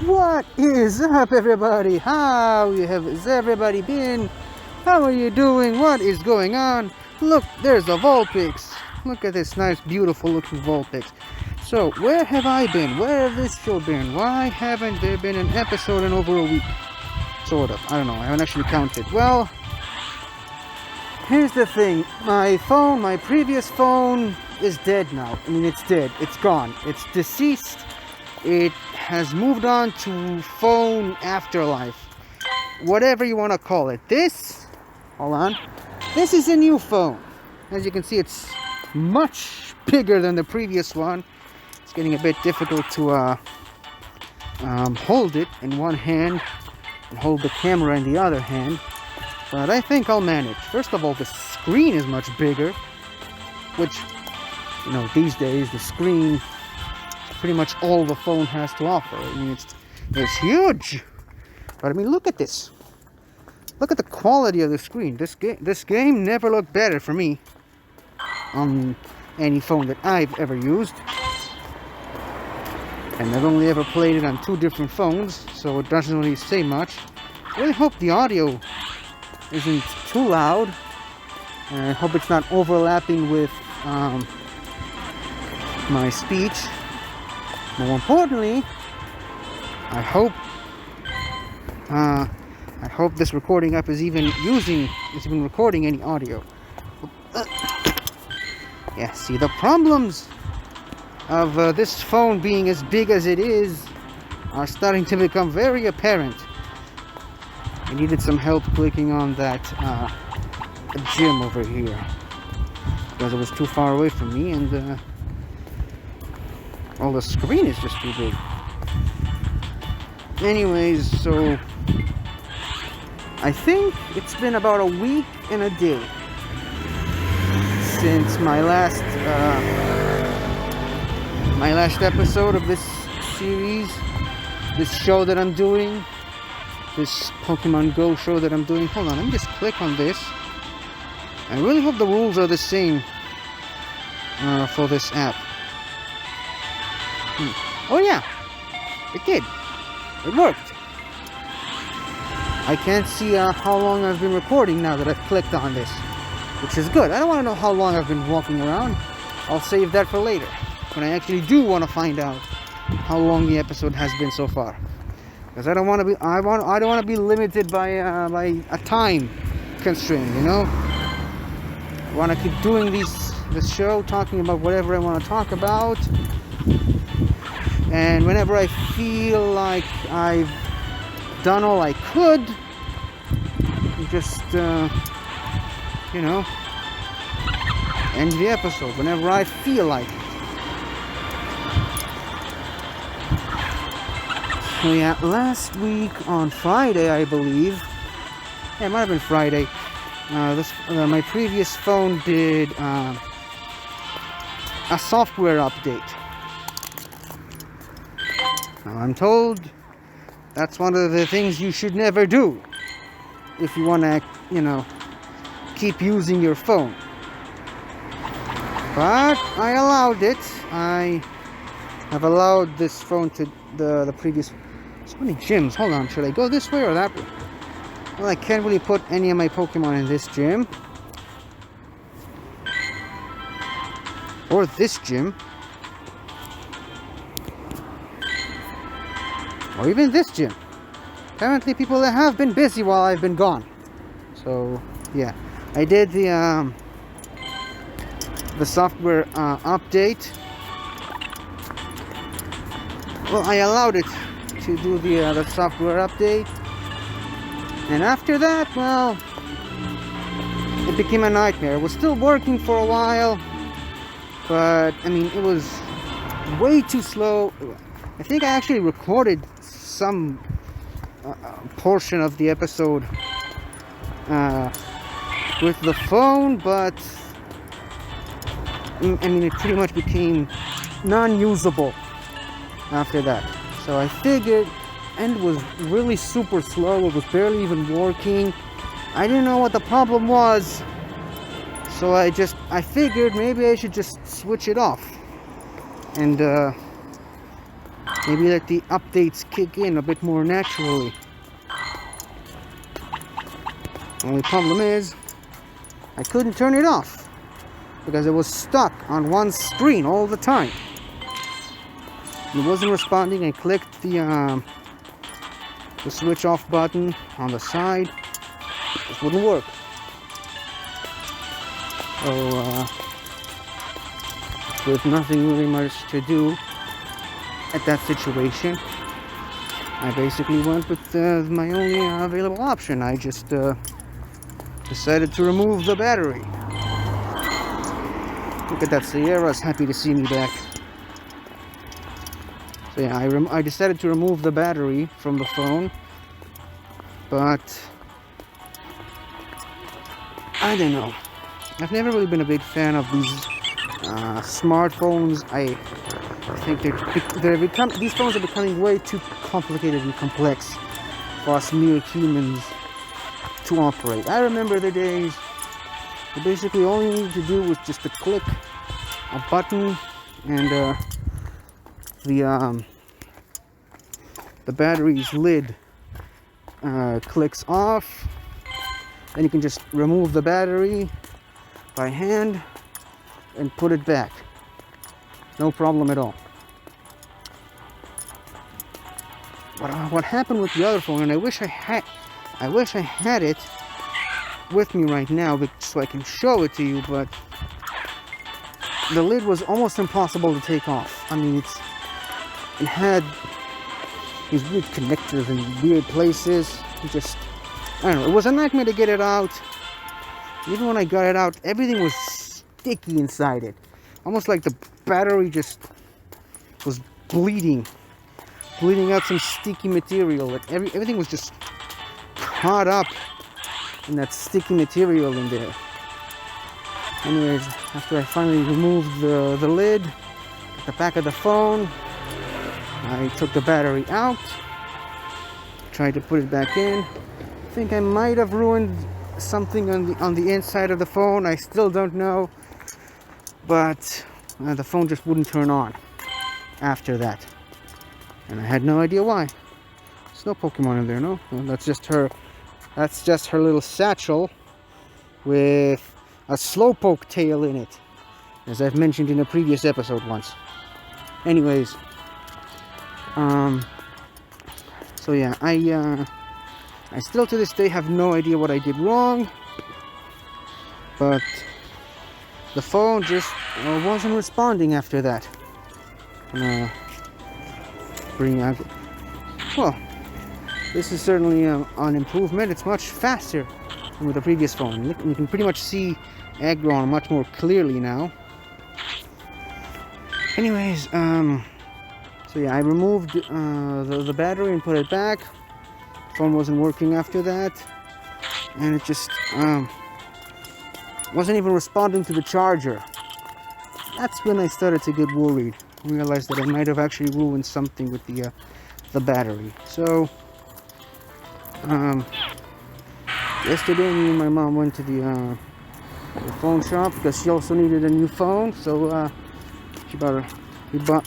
What is up, everybody? Has everybody been? How are you doing? What is going on? Look, there's a Vulpix. Look at this nice, beautiful looking Vulpix. So, where have I been? Where have this show been? Why haven't there been an episode in over a week? Sort of. I don't know. I haven't actually counted. Well, here's the thing. My previous phone is dead now. I mean, it's dead. It's gone. It's deceased. It has moved on to phone afterlife. Whatever you want to call it. Hold on. This is a new phone. As you can see, it's much bigger than the previous one. It's getting a bit difficult to hold it in one hand and hold the camera in the other hand. But I think I'll manage. First of all, the screen is much bigger. Which, you know, these days, the screen pretty much all the phone has to offer. I mean, it's huge. But I mean, look at this. Look at the quality of the screen. This game never looked better for me on any phone that I've ever used. And I've only ever played it on 2 different phones, so it doesn't really say much. I really hope the audio isn't too loud. And I hope it's not overlapping with my speech. More importantly, I hope this recording app is even recording any audio. Yeah, see, the problems of this phone being as big as it is are starting to become very apparent. I needed some help clicking on that gym over here because it was too far away from me, and well, the screen is just too big. Anyways, so I think it's been about a week and a day since my last episode of this series, this show that I'm doing, this Pokemon Go show that I'm doing. Hold on, let me just click on this. I really hope the rules are the same for this app. Oh yeah, it did. It worked. I can't see how long I've been recording now that I've clicked on this, which is good. I don't want to know how long I've been walking around. I'll save that for later, when I actually do want to find out how long the episode has been so far. Because I don't want to be I don't want to be limited by a time constraint. You know, I want to keep doing this show, talking about whatever I want to talk about. And whenever I feel like I've done all I could, just, you know, end the episode whenever I feel like it. So yeah, last week on Friday, I believe, yeah, it might have been Friday, my previous phone did a software update. I'm told that's one of the things you should never do if you want to, you know, keep using your phone. But I allowed it. I have allowed this phone to the previous. So many gyms. Hold on, should I go this way or that way? Well, I can't really put any of my Pokemon in this gym. Or this gym. Or even this gym. Apparently people that have been busy while I've been gone. So yeah, I did the software update. Well, I allowed it to do the software update, and after that, well, it became a nightmare. It was still working for a while, but I mean, it was way too slow. I think I actually recorded some portion of the episode with the phone, but I mean, it pretty much became non-usable after that. So I figured, and it was really super slow. It was barely even working. I didn't know what the problem was, so I figured maybe I should just switch it off and Maybe let the updates kick in a bit more naturally. Only problem is, I couldn't turn it off because it was stuck on one screen all the time. It wasn't responding. I clicked the switch off button on the side. It wouldn't work. So with nothing really much to do at that situation, I basically went with my only available option. I just decided to remove the battery. Look at that, Sierra's happy to see me back. So yeah, I decided to remove the battery from the phone, but I don't know. I've never really been a big fan of these smartphones. I think these phones are becoming way too complicated and complex for us mere humans to operate. I remember the days where basically all you needed to do was just to click a button and the battery's lid clicks off. Then you can just remove the battery by hand and put it back. No problem at all. What happened with the other phone, and I wish I had it with me right now so I can show it to you, but the lid was almost impossible to take off. I mean, it had these weird connectors in weird places. I don't know, it was a nightmare to get it out. Even when I got it out, everything was sticky inside it. Almost like the battery just was bleeding out some sticky material. Like everything was just caught up in that sticky material in there. Anyways, after I finally removed the lid at the back of the phone, I took the battery out, tried to put it back in. I think I might have ruined something on the inside of the phone. I still don't know, but the phone just wouldn't turn on after that, and I had no idea why. There's no Pokemon in there, no? Well, that's just her little satchel with a slowpoke tail in it, as I've mentioned in a previous episode once. Anyways, so yeah, I still to this day have no idea what I did wrong, but the phone just wasn't responding after that. Well, this is certainly an improvement. It's much faster than with the previous phone. You can pretty much see Aggron much more clearly now. Anyways, so yeah, I removed the battery and put it back. Phone wasn't working after that, and it just wasn't even responding to the charger. That's when I started to get worried. I realized that I might have actually ruined something with the battery. So yesterday, me and my mom went to the phone shop because she also needed a new phone. So we bought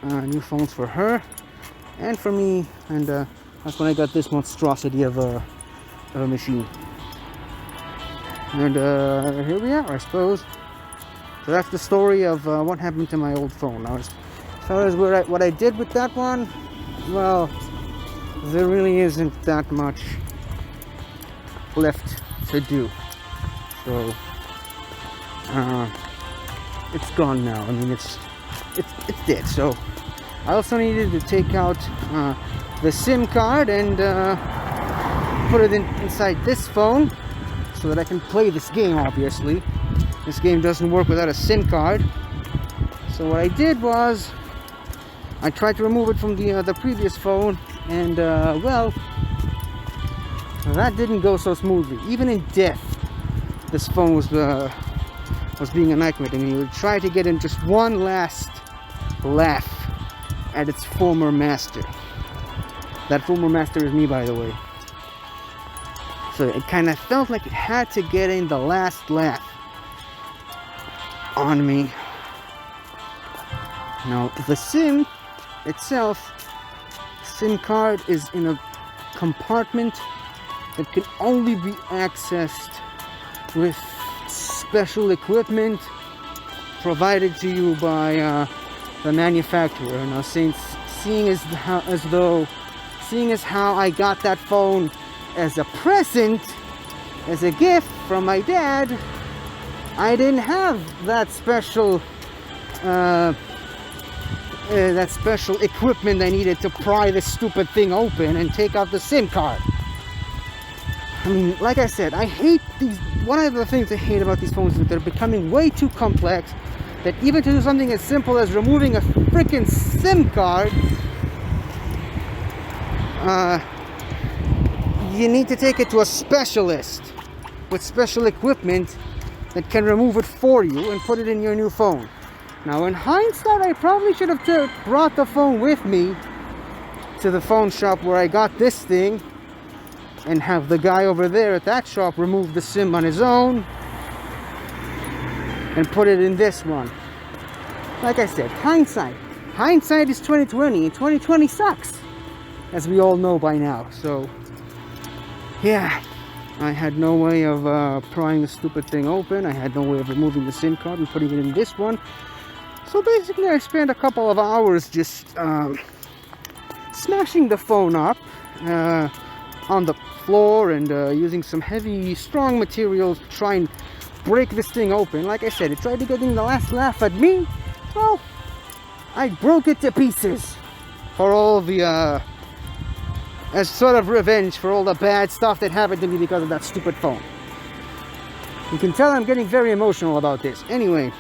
new phones for her and for me, and that's when I got this monstrosity of a machine. And here we are, I suppose. So that's the story of what happened to my old phone. Now, as far as what I did with that one, well, there really isn't that much left to do. So it's gone now. I mean, it's dead. So I also needed to take out the SIM card and put it inside this phone so that I can play this game. Obviously, this game doesn't work without a SIM card. So what I did was I tried to remove it from the previous phone, and well, that didn't go so smoothly. Even in death, this phone was being a nightmare to me. It tried to get in just one last laugh at its former master. That former master is me, by the way. So it kind of felt like it had to get in the last laugh on me. Now, the SIM itself, SIM card is in a compartment that can only be accessed with special equipment provided to you by the manufacturer. Now, seeing as how I got that phone as a present, as a gift from my dad, I didn't have that special equipment I needed to pry this stupid thing open and take out the SIM card. I mean, like I said, I hate these. One of the things I hate about these phones is that they're becoming way too complex, that even to do something as simple as removing a freaking SIM card, you need to take it to a specialist with special equipment that can remove it for you and put it in your new phone. Now, in hindsight, I probably should have brought the phone with me to the phone shop where I got this thing and have the guy over there at that shop remove the SIM on his own and put it in this one. Like I said, hindsight is 2020, and 2020 sucks, as we all know by now. So yeah, I had no way of prying the stupid thing open. I had no way of removing the SIM card and putting it in this one. So basically, I spent a couple of hours just smashing the phone up on the floor and using some heavy, strong materials to try and break this thing open. Like I said, it tried to get in the last laugh at me. Well, I broke it to pieces for all the as sort of revenge for all the bad stuff that happened to me because of that stupid phone. You can tell I'm getting very emotional about this. Anyway,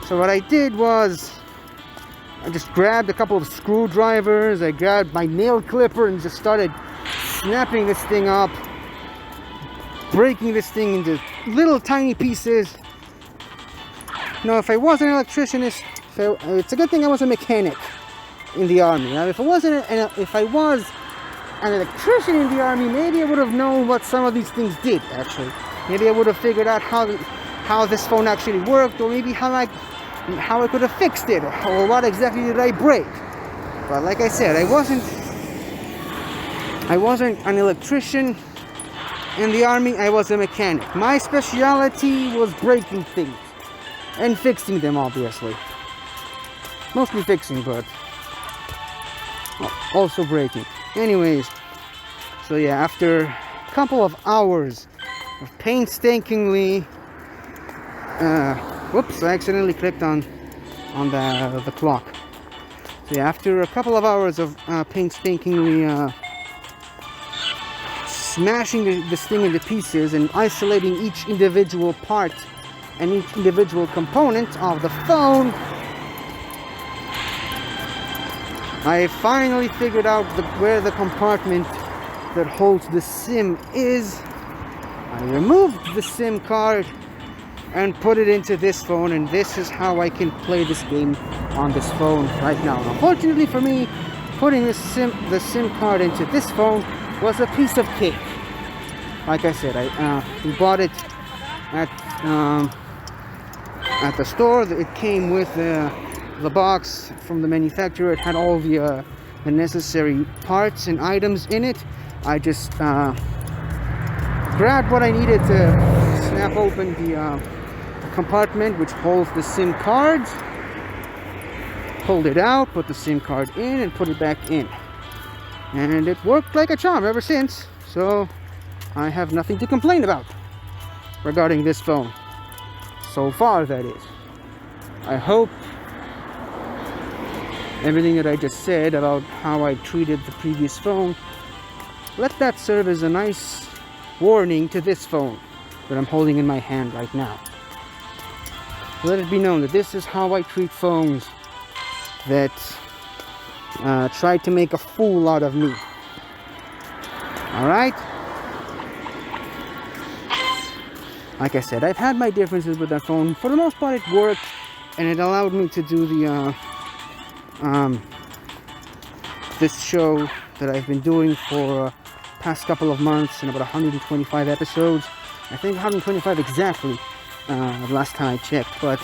so what I did was I just grabbed a couple of screwdrivers, I grabbed my nail clipper and just started snapping this thing up, breaking this thing into little tiny pieces. Now, if I was an electrician, it's a good thing I was a mechanic in the army. Now, if I was an electrician in the army, maybe I would have known what some of these things did, actually. Maybe I would have figured out how this phone actually worked, or maybe how I could have fixed it, or what exactly did I break. But like I said, I wasn't an electrician in the army, I was a mechanic. My specialty was breaking things and fixing them, obviously. Mostly fixing, but also breaking. Anyways, so yeah, after a couple of hours of painstakingly whoops, I accidentally clicked on the clock. So yeah, after a couple of hours of painstakingly smashing this thing into pieces and isolating each individual part and each individual component of the phone, I finally figured out where the compartment that holds the SIM is. I removed the SIM card and put it into this phone, and this is how I can play this game on this phone right now. Unfortunately for me, putting the SIM card into this phone was a piece of cake. Like I said, we bought it at the store. It came with the box from the manufacturer. It had all the necessary parts and items in it. I just grabbed what I needed to snap open the compartment which holds the SIM cards, pulled it out, put the SIM card in, and put it back in, and it worked like a charm ever since. So I have nothing to complain about regarding this phone so far, that is. I hope everything that I just said about how I treated the previous phone, let that serve as a nice warning to this phone that I'm holding in my hand right now. Let it be known that this is how I treat phones that try to make a fool out of me. Alright? Like I said, I've had my differences with that phone. For the most part, it worked, and it allowed me to do the this show that I've been doing for past couple of months, and about 125 episodes. I think 125 exactly, last time I checked. But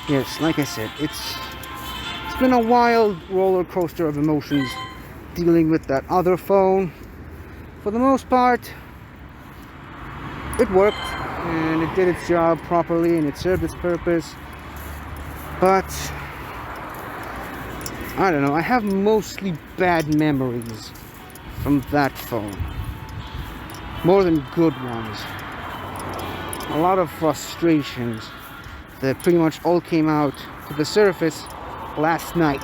yes, like I said, it's been a wild roller coaster of emotions dealing with that other phone. For the most part, it worked and it did its job properly and it served its purpose. But I don't know, I have mostly bad memories from that phone, more than good ones. A lot of frustrations that pretty much all came out to the surface last night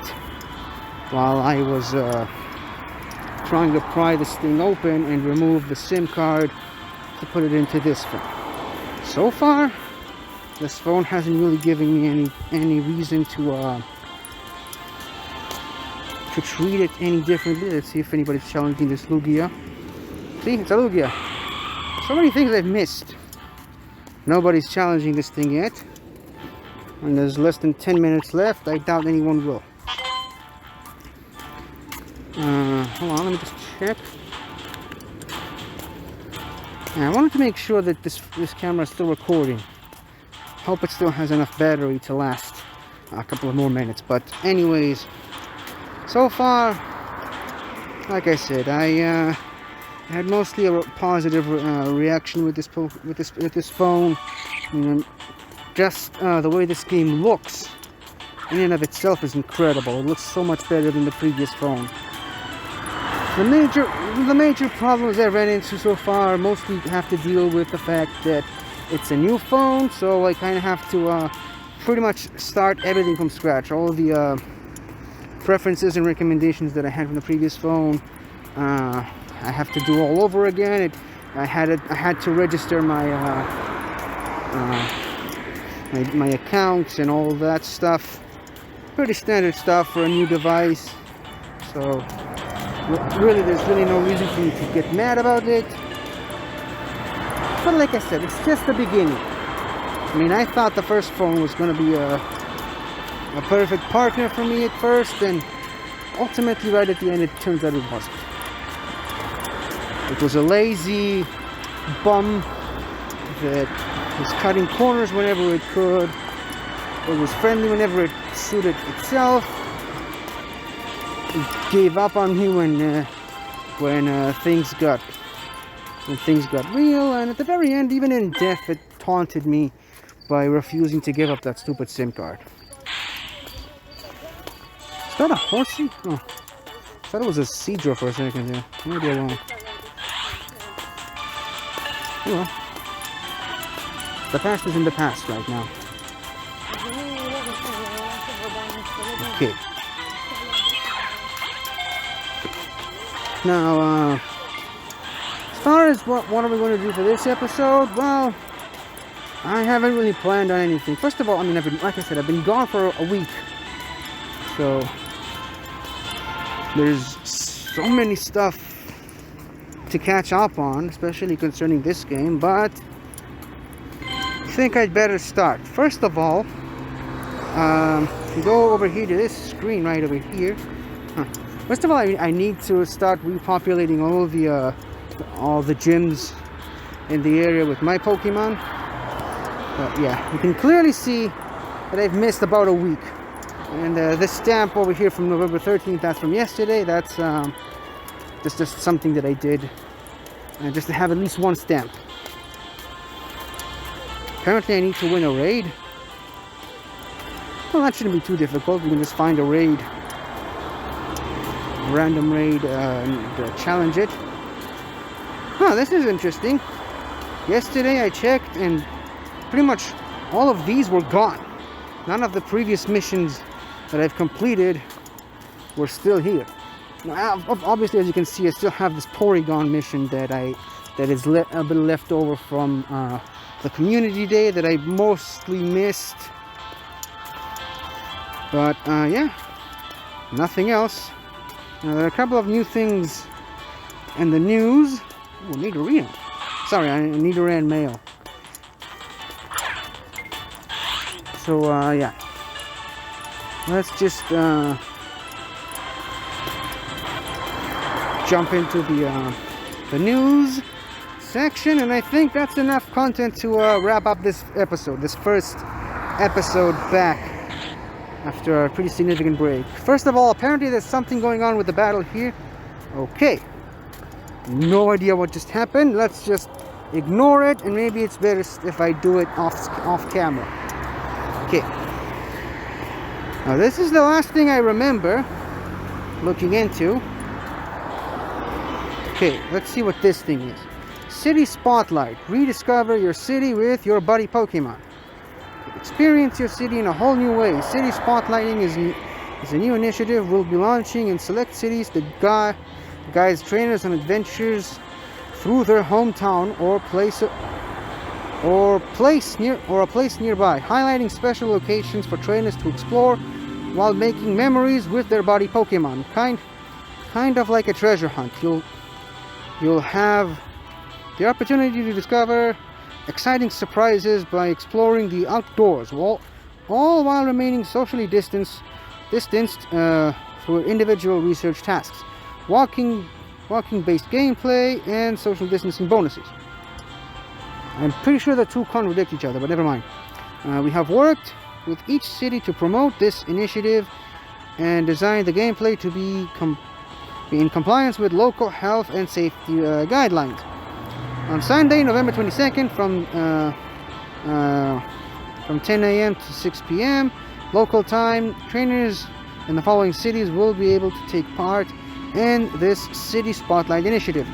while I was trying to pry this thing open and remove the SIM card to put it into this phone. So far, this phone hasn't really given me any reason to treat it any differently. Let's see if anybody's challenging this Lugia. See, it's a Lugia. So many things I've missed. Nobody's challenging this thing yet. And there's less than 10 minutes left. I doubt anyone will. Hold on, let me just check. Yeah, I wanted to make sure that this camera is still recording. Hope it still has enough battery to last a couple of more minutes. But anyways, so far, like I said, I had mostly a positive reaction with this phone. Just the way this game looks, in and of itself, is incredible. It looks so much better than the previous phone. The major problems I ran into so far mostly have to deal with the fact that it's a new phone, so I kind of have to pretty much start everything from scratch. All the preferences and recommendations that I had from the previous phone, I have to do all over again. I had to register my my accounts and all that stuff. Pretty standard stuff for a new device. So really, there's really no reason for me to get mad about it. But like I said, it's just the beginning. I mean, I thought the first phone was going to be a perfect partner for me at first, and ultimately right at the end it turns out it wasn't. It was a lazy bum that was cutting corners whenever it could. It was friendly whenever it suited itself. It gave up on me when things got real, and at the very end, even in death, it taunted me by refusing to give up that stupid SIM card. Is that a horsey? Oh, I thought it was a Seadra for a second there. Maybe I'm wrong. Oh well. The past is in the past right now. Okay. Now, as far as what are we going to do for this episode, well, I haven't really planned on anything. First of all, I mean, like I said, I've been gone for a week. So, there's so many stuff to catch up on, especially concerning this game, but I think I'd better start. First of all, go over here to this screen right over here. First of all, I need to start repopulating all the gyms in the area with my Pokemon. Yeah, you can clearly see that I've missed about a week. And this stamp over here from November 13th, that's from yesterday. That's just something that I did, just to have at least one stamp. Apparently I need to win a raid. Well, that shouldn't be too difficult. You can just find a raid, random raid, and challenge it. Huh, this is interesting. Yesterday I checked and pretty much all of these were gone. None of the previous missions that I've completed were still here. Now, obviously, as you can see, I still have this Porygon mission that is a bit left over from the community day that I mostly missed. But yeah, nothing else. There are a couple of new things in the news. Oh, Nidoran. Sorry, I Nidoran mail. So yeah, let's just jump into the news section, and I think that's enough content to wrap up this episode, this first episode back after a pretty significant break. First of all, apparently there's something going on with the battle here. Okay. No idea what just happened. Let's just ignore it, and maybe it's better if I do it off camera. Okay. Now this is the last thing I remember looking into. Okay, let's see what this thing is. City Spotlight. Rediscover your city with your buddy Pokemon. Experience your city in a whole new way. City Spotlighting is a new initiative we'll be launching in select cities that guides trainers on adventures through their hometown or a place nearby, highlighting special locations for trainers to explore while making memories with their buddy Pokemon. Kind of like a treasure hunt. You'll have the opportunity to discover exciting surprises by exploring the outdoors, all while remaining socially distanced through individual research tasks, walking-based gameplay, and social distancing bonuses. I'm pretty sure the two contradict each other, but never mind. We have worked with each city to promote this initiative and designed the gameplay to be in compliance with local health and safety guidelines. On Sunday, November 22nd, from 10 a.m. to 6 p.m. local time, trainers in the following cities will be able to take part in this City Spotlight initiative: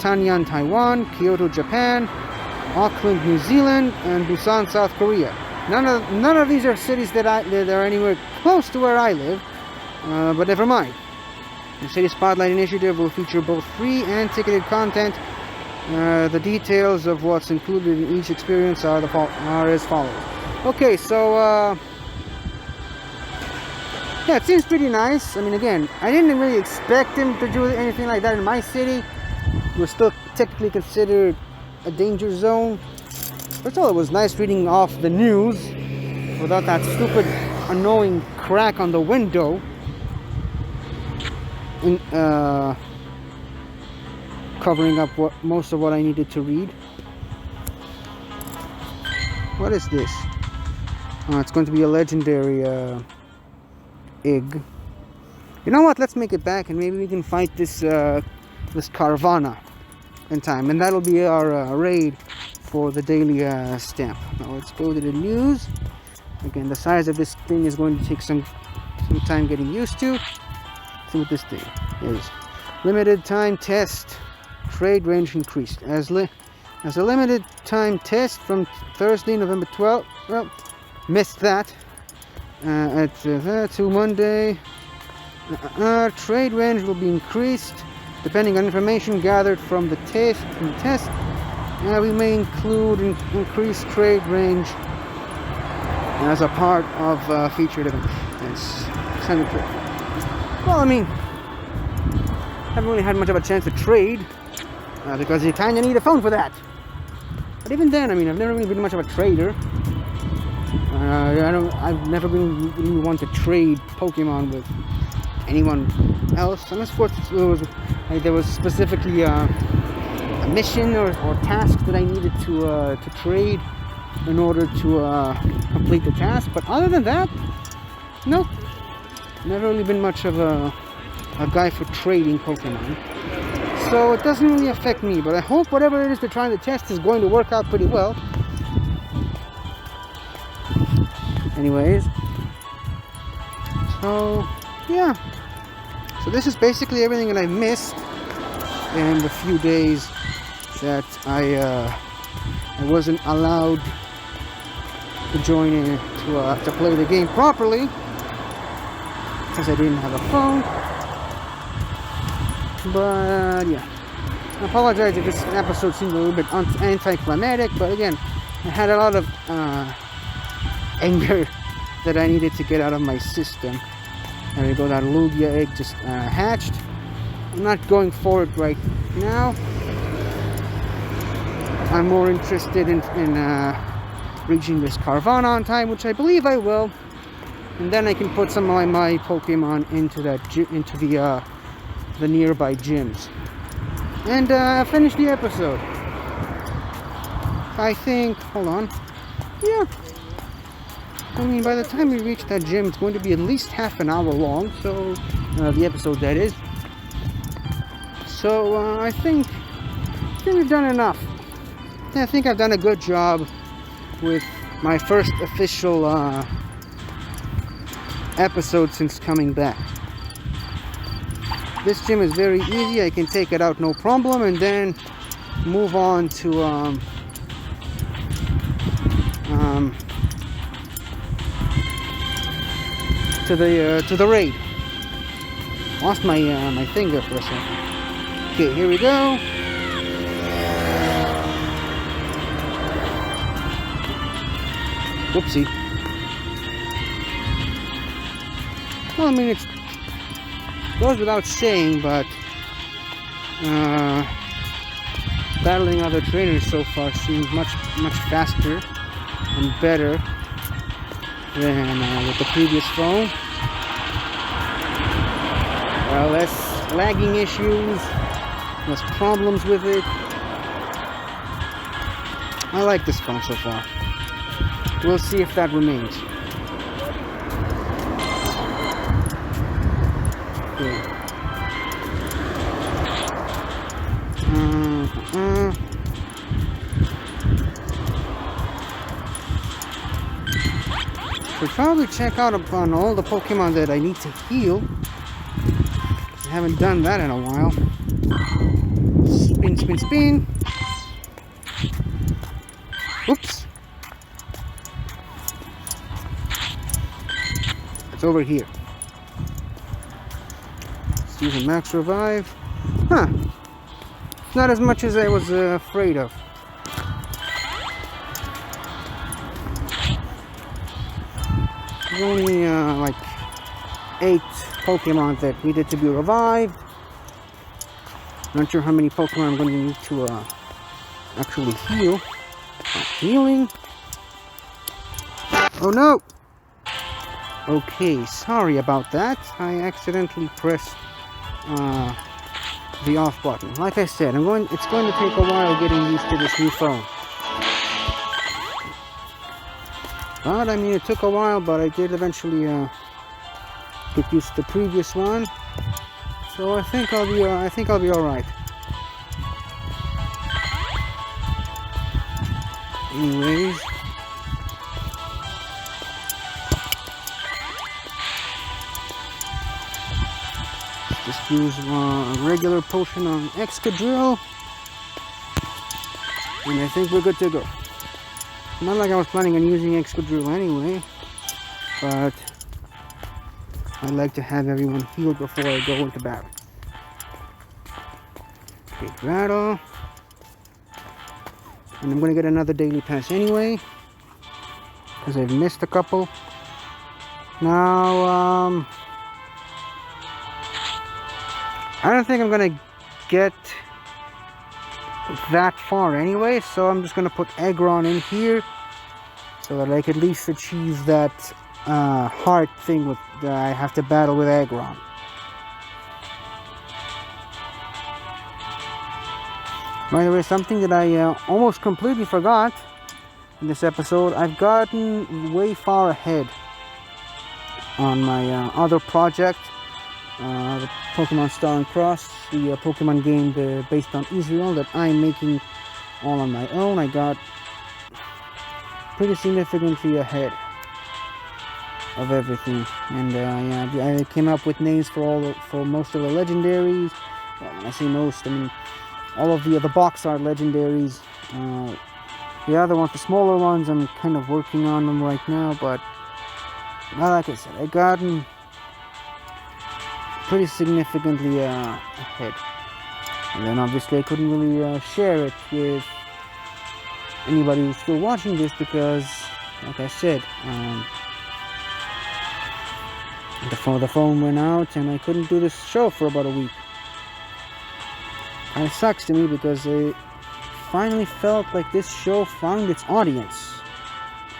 Tanyang, Taiwan; Kyoto, Japan; Auckland, New Zealand; and Busan, South Korea. None of these are cities that are anywhere close to where I live, but never mind. The City Spotlight initiative will feature both free and ticketed content. The details of what's included in each experience are as follows. Okay, so yeah, it seems pretty nice. I mean, again, I didn't really expect him to do anything like that in my city. We're still technically considered a danger zone. First of all, it was nice reading off the news without that stupid, annoying crack on the window. Covering up most of what I needed to read. What is this? It's going to be a legendary egg. You know what? Let's make it back, and maybe we can fight this Carvana in time, and that'll be our raid for the daily stamp. Now let's go to the news. Again, the size of this thing is going to take some time getting used to. Let's see what this thing is. Limited time test. Trade range increased. As a limited time test from Thursday, November 12th. Well, missed that. To Monday. Trade range will be increased depending on information gathered from the test. We may include increased trade range as a part of featured event. Well, I mean, I haven't really had much of a chance to trade because you kind of need a phone for that. But even then, I mean, I've never really been much of a trader. I've never been really one to trade Pokemon with anyone else, unless there was specifically a mission or task that I needed to trade in order to complete the task. But other than that, no, never really been much of a guy for trading Pokemon. So it doesn't really affect me, but I hope whatever it is they're trying to test is going to work out pretty well. Anyways, so yeah, so this is basically everything that I missed in the few days that I wasn't allowed to join in to play the game properly because I didn't have a phone. But yeah, I apologize if this episode seemed a little bit anticlimactic, but again, I had a lot of anger that I needed to get out of my system. There we go, that Lugia egg just hatched. I'm not going for it right now. I'm more interested in reaching this Carvana on time, which I believe I will, and then I can put some of my Pokemon into the nearby gyms and finish the episode. I think, hold on, yeah, I mean, by the time we reach that gym, it's going to be at least half an hour long, so, the episode that is. So, I think we've done enough. I think I've done a good job with my first official, episode since coming back. This gym is very easy. I can take it out no problem, and then move on to, to the raid. Lost my my finger for a second. Okay, here we go. Whoopsie. Well, I mean, it goes without saying, but battling other trainers so far seems much faster and better than with the previous phone. Less lagging issues, less problems with it. I like this phone so far. We'll see if that remains. Okay. Should probably check out upon all the Pokemon that I need to heal. I haven't done that in a while. Spin, spin, spin. Oops. It's over here. Let's use a max revive. Huh. It's not as much as I was afraid of. There's only like 8 Pokemon that needed to be revived. Not sure how many Pokemon I'm going to need to actually heal. Healing. Oh no! Okay, sorry about that. I accidentally pressed the off button. Like I said, it's going to take a while getting used to this new phone. But I mean, it took a while, but I did eventually get used to the previous one. So I think I'll be all right. Anyways, just use a regular potion on Excadrill, and I think we're good to go. Not like I was planning on using Excadrill anyway, but I like to have everyone healed before I go into battle. Okay, battle. And I'm going to get another daily pass anyway, because I've missed a couple. Now, I don't think I'm going to get that far anyway, so I'm just going to put Aggron in here, so that I can at least achieve that hard thing with that I have to battle with Aggron. By the way, something that I almost completely forgot in this episode, I've gotten way far ahead on my other project, the Pokemon Star and Cross, the Pokemon game based on Israel that I'm making all on my own. I got pretty significantly ahead of everything, and yeah, I came up with names for most of the legendaries. Well, when I say most, I mean all of the box art legendaries. The other ones, the smaller ones, I'm kind of working on them right now, but like I said, I gotten pretty significantly ahead. And then obviously I couldn't really share it with anybody who's still watching this because, like I said, the phone went out and I couldn't do this show for about a week. And it sucks to me because it finally felt like this show found its audience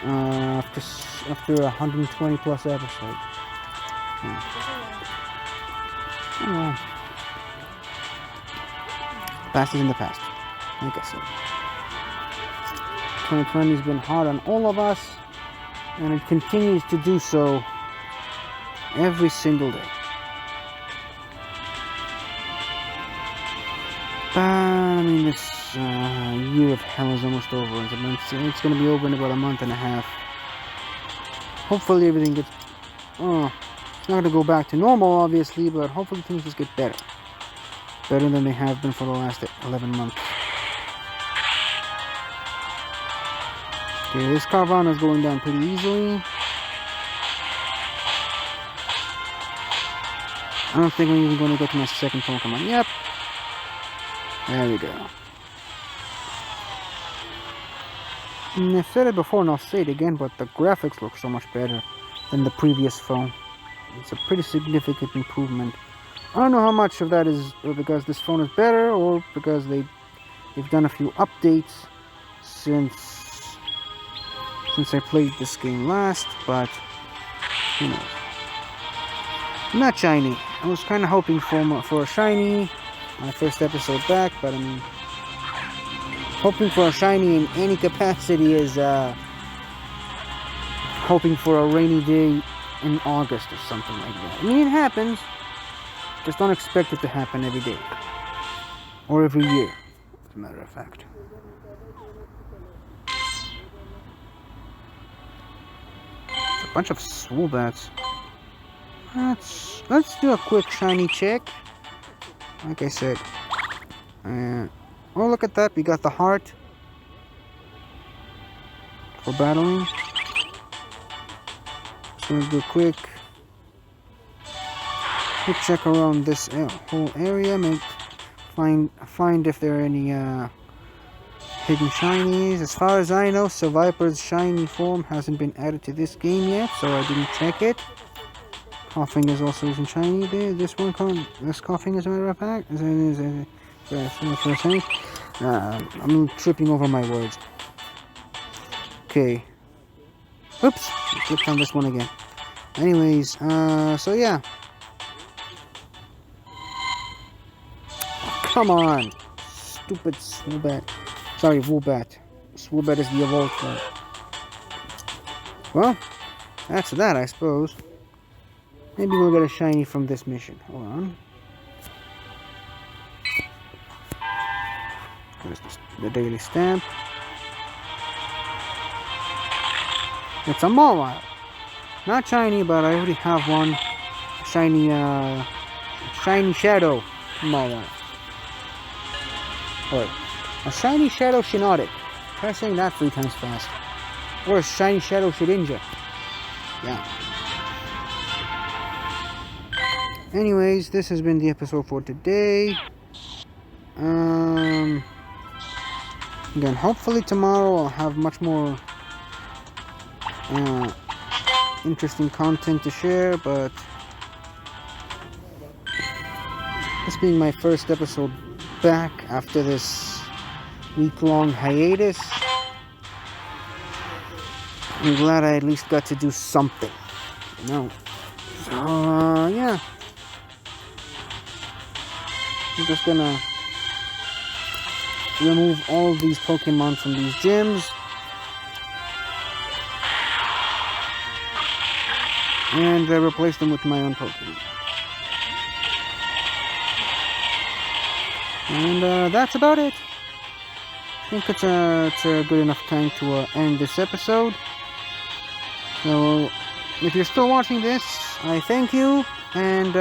after 120 plus episodes. Well, past is in the past, like I said. 2020 has been hard on all of us, And it continues to do so every single day. I mean, this year of hell is almost over. It's going to be over in about a month and a half. Hopefully everything gets... Oh, it's not going to go back to normal, obviously, but hopefully things just get better. Better than they have been for the last 11 months. Okay, this Carvana is going down pretty easily. I don't think I'm even going to get to my second Pokemon. Yep. There we go. And I've said it before and I'll say it again, but the graphics look so much better than the previous phone. It's a pretty significant improvement. I don't know how much of that is because this phone is better or because they've done a few updates since I played this game last, but who knows. Not shiny. I was kind of hoping for a shiny my first episode back, but I mean, hoping for a shiny in any capacity is hoping for a rainy day in August or something like that. I mean, it happens, just don't expect it to happen every day or every year, as a matter of fact. It's a bunch of Swoobats. Let's do a quick shiny check. Like I said, oh, look at that, we got the heart for battling. So let's do a quick check around this whole area, find if there are any hidden shinies. As far as I know, Seviper's shiny form hasn't been added to this game yet, so I didn't check it. Coughing is also isn't shiny there. This coughing, as a matter of fact, I'm tripping over my words. Okay. Oops, I clicked on this one again. Anyways, so yeah. Come on, stupid Swoobat. Sorry, Woobat. Swoobat is the evolved form. Well, that's that, I suppose. Maybe we'll get a shiny from this mission. Hold on. There's the daily stamp. It's a Mawile. Not shiny, but I already have one. Shiny Shadow Mawile. Or a shiny Shadow Shiinotic. Try saying that 3 times fast. Or a shiny Shadow Shedinja. Yeah. Anyways, this has been the episode for today. Again, hopefully tomorrow I'll have much more interesting content to share, but this being my first episode back after this week-long hiatus, I'm glad I at least got to do something, you know. So, yeah. I'm just gonna remove all these Pokemon from these gyms and replace them with my own Pokemon. And that's about it. I think it's a good enough time to end this episode. So, if you're still watching this, I thank you, and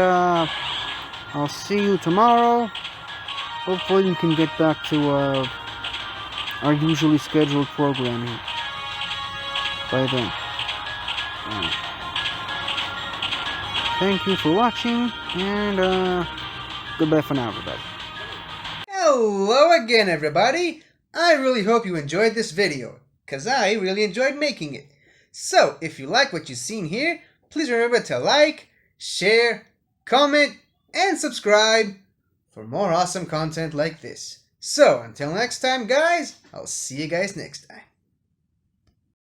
I'll see you tomorrow. Hopefully we can get back to our usually scheduled programming by then. Thank you for watching, and goodbye for now, everybody. Hello again, everybody! I really hope you enjoyed this video, cause I really enjoyed making it. So, if you like what you've seen here, please remember to like, share, comment, and subscribe for more awesome content like this. So, until next time, guys, I'll see you guys next time.